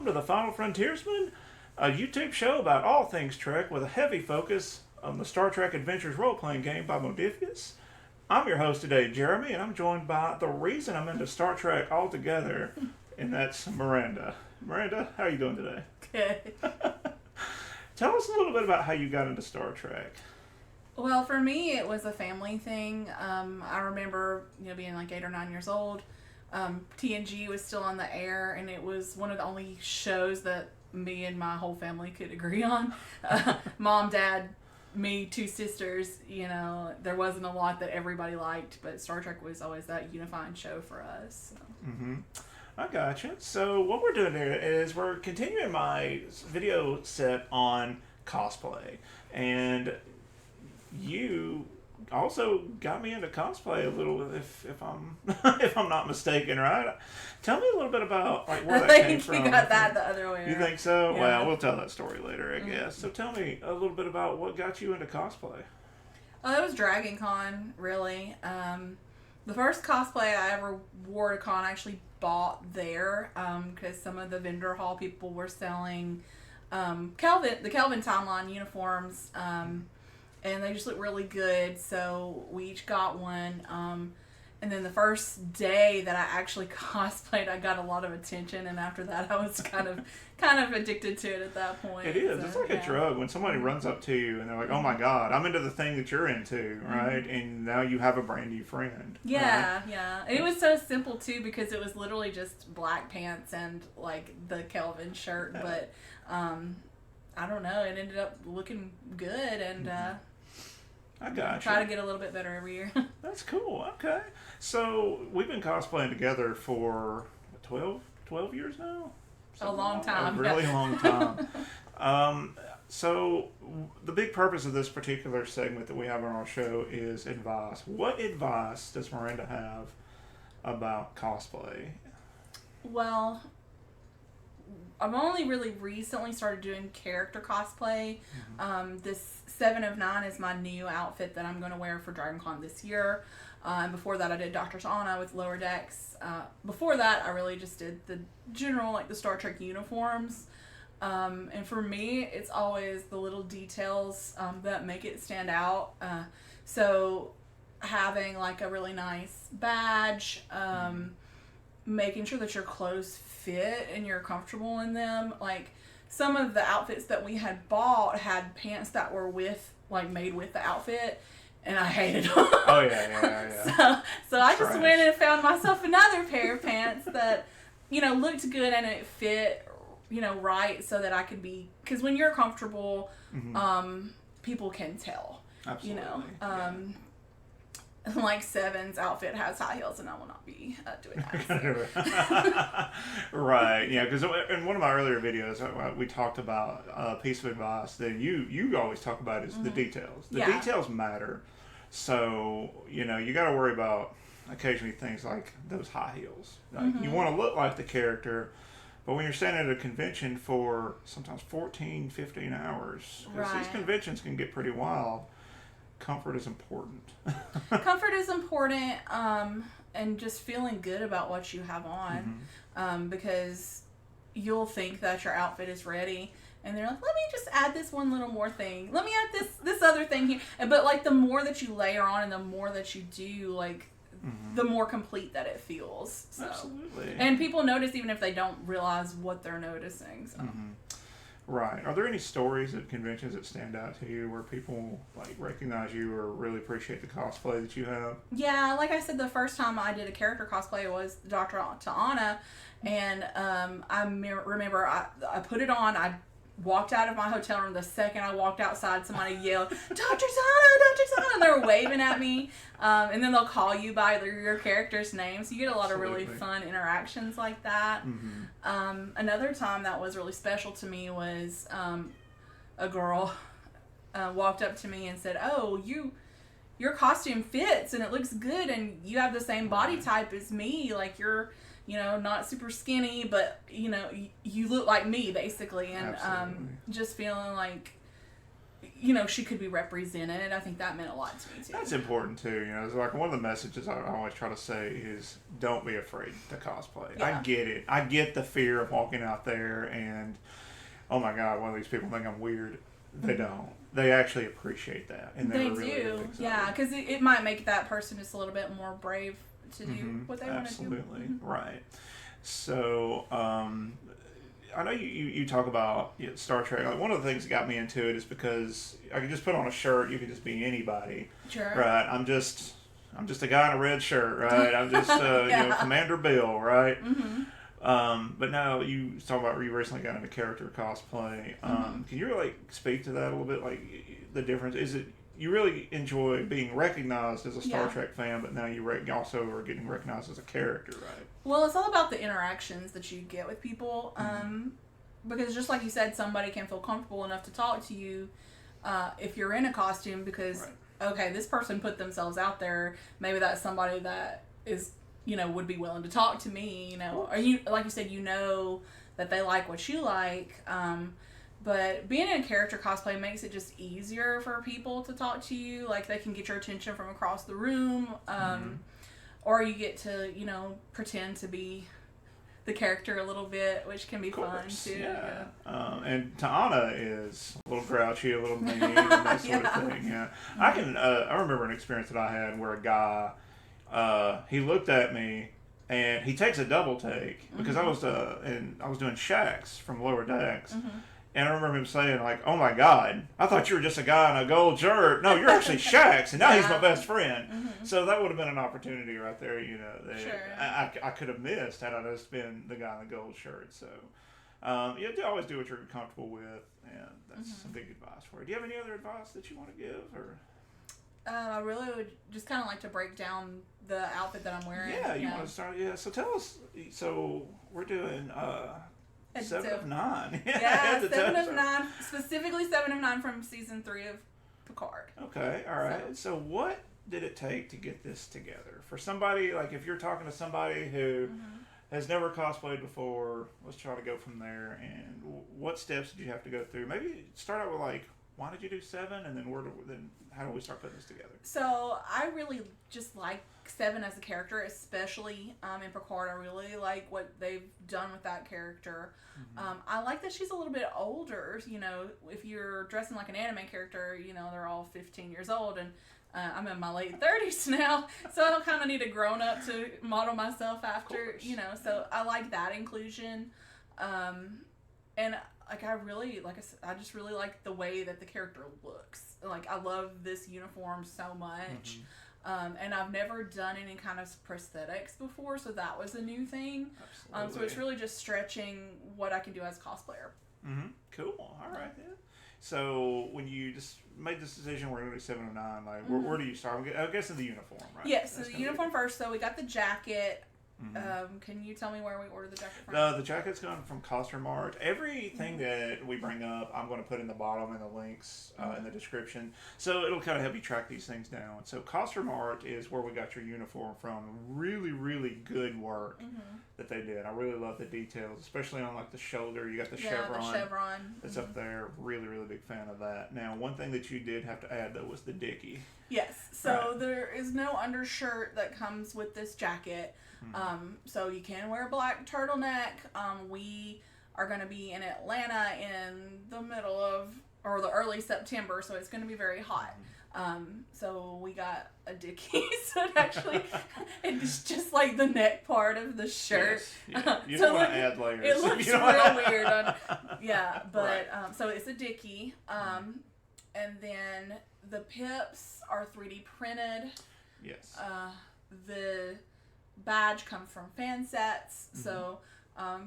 welcome to the Final Frontiersmen, a YouTube show about all things Trek with a heavy focus on the Star Trek Adventures role-playing game by Modifius. I'm your host today, Jeremy, and I'm joined by the reason I'm into Star Trek altogether, and that's Miranda. Miranda, how are you doing today? Good. Tell us a little bit about how you got into Star Trek. Well, for me, it was a family thing. I remember, being like 8 or 9 years old. TNG was still on the air, and it was one of the only shows that me and my whole family could agree on. Mom, Dad, me, 2 sisters, there wasn't a lot that everybody liked, but Star Trek was always that unifying show for us. So. Mm-hmm. I gotcha. So what we're doing here is we're continuing my video set on cosplay, and you also got me into cosplay a little, if I'm if I'm not mistaken, right? Tell me a little bit about where that came from. I think you got that the other way around. You think so? Yeah. Well, we'll tell that story later, I guess. So tell me a little bit about what got you into cosplay. It was Dragon Con, really. The first cosplay I ever wore to con I actually bought there because some of the vendor hall people were selling the Kelvin timeline uniforms. And they just look really good, so we each got one. And then the first day that I actually cosplayed, I got a lot of attention, and after that, I was kind of addicted to it at that point. It is. So, it's like a drug when somebody runs up to you and they're like, "Oh my God, I'm into the thing that you're into," right? Mm-hmm. And now you have a brand new friend. Yeah, right? yeah. And it was so simple too because it was literally just black pants and like the Kelvin shirt, but I don't know. It ended up looking good, and. I got Try to get a little bit better every year. That's cool. Okay. So we've been cosplaying together for 12 years now? A long time. A really long time. So the big purpose of this particular segment that we have on our show is advice. What advice does Miranda have about cosplay? Well, I've only really recently started doing character cosplay. Mm-hmm. This 7 of 9 is my new outfit that I'm going to wear for Dragon Con this year. And before that, I did Dr. Anna with Lower Decks. Before that, I really just did the general, the Star Trek uniforms. And for me, it's always the little details that make it stand out. So having, a really nice badge, making sure that your clothes fit and you're comfortable in them. Some of the outfits that we had bought had pants that were made with the outfit, and I hated them. Oh yeah. So I just went and found myself another pair of pants that, looked good and it fit, right, so that I could be, because when you're comfortable, people can tell. Absolutely. Like Seven's outfit has high heels, and I will not be doing that. So. Right, yeah, because in one of my earlier videos, we talked about a piece of advice that you always talk about is the details. The details matter. So, you got to worry about occasionally things like those high heels. You want to look like the character, but when you're standing at a convention for sometimes 14, 15 hours, because these conventions can get pretty wild, comfort is important. Comfort is important, and just feeling good about what you have on, because you'll think that your outfit is ready, and they're like, let me just add this one little more thing. Let me add this other thing here. But the more that you layer on and the more that you do, the more complete that it feels. So. Absolutely. And people notice even if they don't realize what they're noticing. So. Right. Are there any stories at conventions that stand out to you where people recognize you or really appreciate the cosplay that you have? Yeah, like I said, the first time I did a character cosplay was Dr. Anna, and I remember I put it on. I walked out of my hotel room. The second I walked outside, somebody yelled, "Dr. Sana!" and they're waving at me. And then they'll call you by your character's name, so you get a lot of really fun interactions like that. Another time that was really special to me was a girl walked up to me and said, "Oh, your costume fits and it looks good, and you have the same body type as me. You're not super skinny, but you look like me, basically." And just feeling like she could be represented. I think that meant a lot to me too. That's important too. It's like one of the messages I always try to say is don't be afraid to cosplay. Yeah. I get it. I get the fear of walking out there and, oh my God, one of these people think I'm weird. They don't. They actually appreciate that. And They really do. Yeah, because it might make that person just a little bit more brave to do what they want to do. Absolutely. Right. So, I know you talk about Star Trek. Like, one of the things that got me into it is because I could just put on a shirt. You could just be anybody. Sure. Right. I'm just a guy in a red shirt. Right. I'm just Commander Bill. Right. But now you talk about you recently got into character cosplay. Can you really speak to that a little bit? Like the difference is it you really enjoy being recognized as a Star Trek fan, but now you also are getting recognized as a character, right? Well, it's all about the interactions that you get with people. Because just like you said, somebody can feel comfortable enough to talk to you if you're in a costume because, okay, this person put themselves out there. Maybe that's somebody that is, would be willing to talk to me, Or like you said, that they like what you like. But being in a character cosplay makes it just easier for people to talk to you. Like, they can get your attention from across the room. Or you get to, pretend to be the character a little bit, which can be fun, too. Yeah. And Ta'ana is a little grouchy, a little mean, and that sort of thing. Yeah. I remember an experience that I had where a guy, he looked at me, and he takes a double take, because I was doing Shax from Lower Decks. And I remember him saying, like, oh my God, I thought you were just a guy in a gold shirt. No, you're actually Shax, and now he's my best friend. So that would have been an opportunity right there, that I could have missed had I just been the guy in the gold shirt. So, always do what you're comfortable with, and that's some big advice for you. Do you have any other advice that you want to give? Or I really would just kind of like to break down the outfit that I'm wearing. Yeah, you want to start? Yeah, so tell us, so we're doing... 7 of 9. Yeah, 7 of 9. Specifically 7 of 9 from season 3 of Picard. Okay, all right. So what did it take to get this together? For somebody, like if you're talking to somebody who has never cosplayed before, let's try to go from there. And what steps did you have to go through? Maybe start out with like, why did you do 7? And then how do we start putting this together? So I really just like 7 as a character, especially in Picard. I really like what they've done with that character. I like that she's a little bit older. If you're dressing like an anime character, they're all 15 years old, and I'm in my late 30s now, so I don't kind of need a grown up to model myself after. So I like that inclusion, and I just really like the way that the character looks. Like, I love this uniform so much. And I've never done any kind of prosthetics before, so that was a new thing. So it's really just stretching what I can do as a cosplayer. Cool. All right, then. So when you just made this decision, we're going to do 7 of 9, like, where do you start? I guess in the uniform, right? Yes, so the uniform first. So we got the jacket. Can you tell me where we ordered the jacket from? The jacket's going from Costume Art. Everything that we bring up, I'm going to put in the bottom in the links in the description. So it'll kind of help you track these things down. So Costume Art is where we got your uniform from. Really, really good work that they did. I really love the details, especially on like the shoulder. You got the chevron. The chevron. That's up there. Really, really big fan of that. Now, one thing that you did have to add though was the dickie. Yes. So there is no undershirt that comes with this jacket. So you can wear a black turtleneck. We are going to be in Atlanta in the middle of, or the early September, so it's going to be very hot. So we got a dickie, so it's just like the neck part of the shirt. Yes. Yeah. You don't want to add layers. It looks real weird. So it's a dickie. And then the pips are 3D printed. Yes. The badge comes from fan sets, so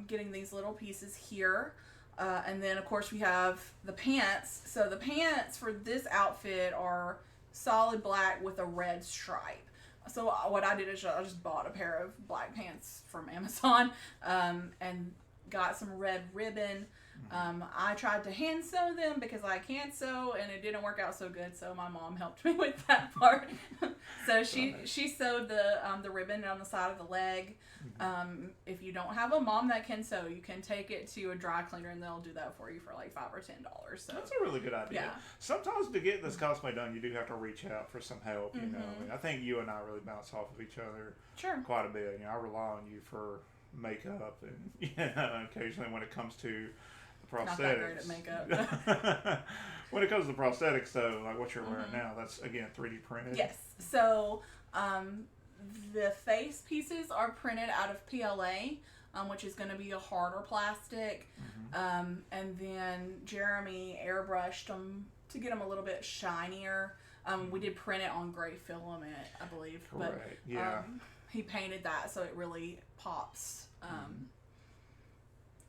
getting these little pieces here, and then of course we have the pants. So the pants for this outfit are solid black with a red stripe. So what I did is I just bought a pair of black pants from Amazon, and got some red ribbon, I tried to hand sew them because I can't sew, and it didn't work out so good. So my mom helped me with that part. So she sewed the ribbon on the side of the leg. If you don't have a mom that can sew, you can take it to a dry cleaner, and they'll do that for you for like $5 or $10. So that's a really good idea. Yeah. Sometimes to get this cosplay done, you do have to reach out for some help. You know, I think you and I really bounce off of each other quite a bit. You know, I rely on you for makeup, and occasionally when it comes to prosthetics. Not that great at makeup. When it comes to prosthetics, though, like what you're wearing now, that's again 3D printed. Yes. So the face pieces are printed out of PLA, which is going to be a harder plastic, and then Jeremy airbrushed them to get them a little bit shinier. We did print it on gray filament, I believe. Correct. But, he painted that so it really pops.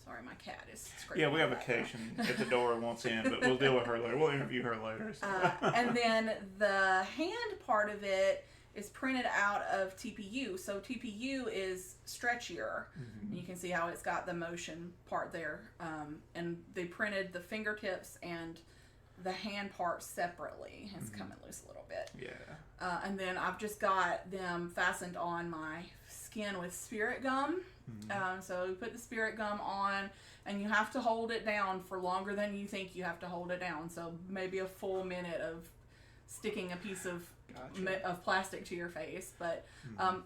Sorry, my cat is screaming. Yeah, we have a Cation at the door wants in, but we'll deal with her later. We'll interview her later. So. And then the hand part of it is printed out of TPU. So TPU is stretchier. You can see how it's got the motion part there. And they printed the fingertips and the hand part separately. It's coming loose a little bit. Yeah. And then I've just got them fastened on my skin with spirit gum. So you put the spirit gum on, and you have to hold it down for longer than you think you have to hold it down. So maybe a full minute of sticking a piece of plastic to your face. But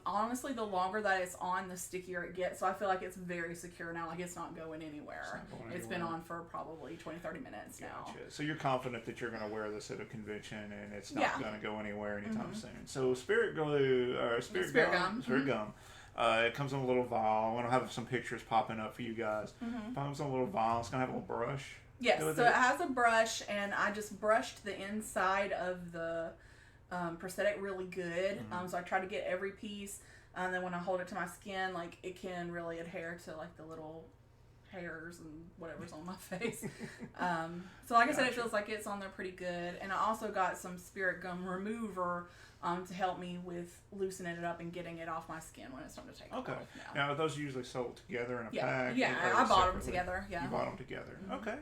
honestly, the longer that it's on, the stickier it gets. So I feel like it's very secure now. Like it's not going anywhere. It's been on for probably 20-30 minutes now. So you're confident that you're going to wear this at a convention and it's not going to go anywhere anytime soon. So spirit glue or spirit gum. It comes in a little vial. I'm going to have some pictures popping up for you guys. It comes in a little vial. It's going to have a little brush. Yes, so it has a brush, and I just brushed the inside of the prosthetic really good. So I try to get every piece, and then when I hold it to my skin, like it can really adhere to like the little hairs and whatever's on my face. So like I said, it feels like it's on there pretty good. And I also got some spirit gum remover to help me with loosening it up and getting it off my skin when it's time to take it off. Now, are those usually sold together in a pack? Yeah, I bought them together. Yeah. You bought them together. Okay.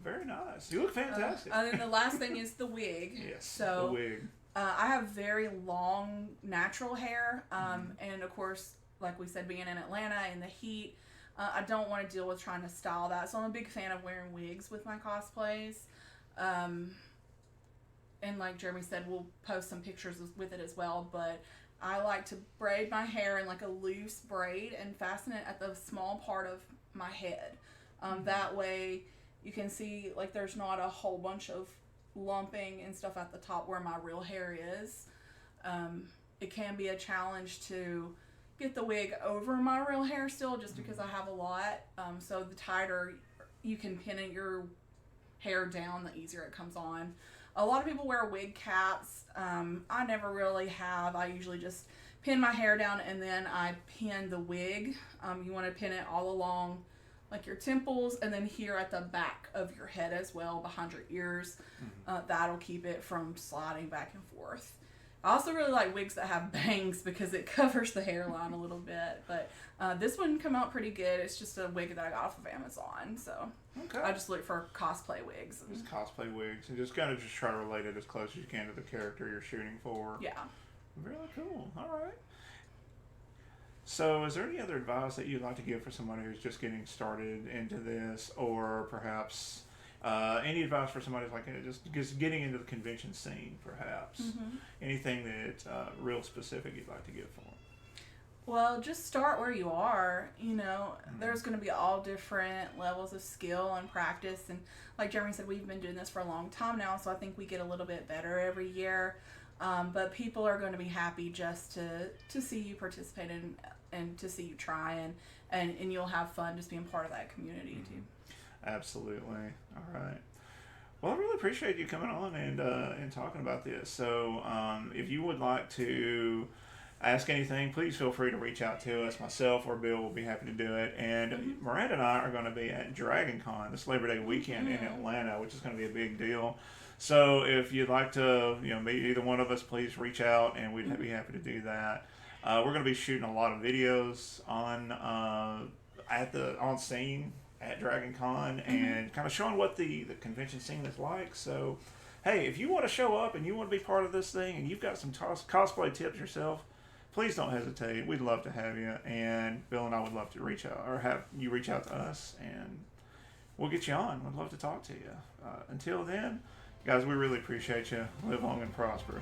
Very nice. You look fantastic. And then the last thing is the wig. Yes, so, the wig. I have very long natural hair. And of course, like we said, being in Atlanta in the heat, I don't want to deal with trying to style that. So I'm a big fan of wearing wigs with my cosplays. And like Jeremy said, we'll post some pictures with it as well. But I like to braid my hair in like a loose braid and fasten it at the small part of my head. That way you can see like there's not a whole bunch of lumping and stuff at the top where my real hair is. It can be a challenge to get the wig over my real hair still just because I have a lot. So the tighter you can pin your hair down, the easier it comes on. A lot of people wear wig caps. I never really have. I usually just pin my hair down and then I pin the wig. You want to pin it all along like your temples and then here at the back of your head as well, behind your ears. That'll keep it from sliding back and forth. I also really like wigs that have bangs because it covers the hairline a little bit. But this one come out pretty good. It's just a wig that I got off of Amazon. So I just look for cosplay wigs. Just cosplay wigs. And just kind of just try to relate it as close as you can to the character you're shooting for. Yeah. Really cool. All right. So is there any other advice that you'd like to give for somebody who's just getting started into this, or perhaps any advice for somebody who's like just getting into the convention scene, perhaps? Anything that real specific you'd like to give for them? Well, just start where you are. You know, there's going to be all different levels of skill and practice. And like Jeremy said, we've been doing this for a long time now, so I think we get a little bit better every year. But people are going to be happy just to see you participate and to see you try, and you'll have fun just being part of that community too. Absolutely. All right. Well, I really appreciate you coming on and talking about this. So if you would like to ask anything, please feel free to reach out to us. Myself or Bill will be happy to do it. And Miranda and I are going to be at Dragon Con this Labor Day weekend in Atlanta, which is going to be a big deal. So if you'd like to, meet either one of us, please reach out, and we'd be happy to do that. We're going to be shooting a lot of videos on scene at Dragon Con and kind of showing what the convention scene is like. So, hey, if you want to show up and you want to be part of this thing and you've got some cosplay tips yourself, please don't hesitate. We'd love to have you. And Bill and I would love to reach out or have you reach out to us, and we'll get you on. We'd love to talk to you. Until then, guys, we really appreciate you. Live long and prosper.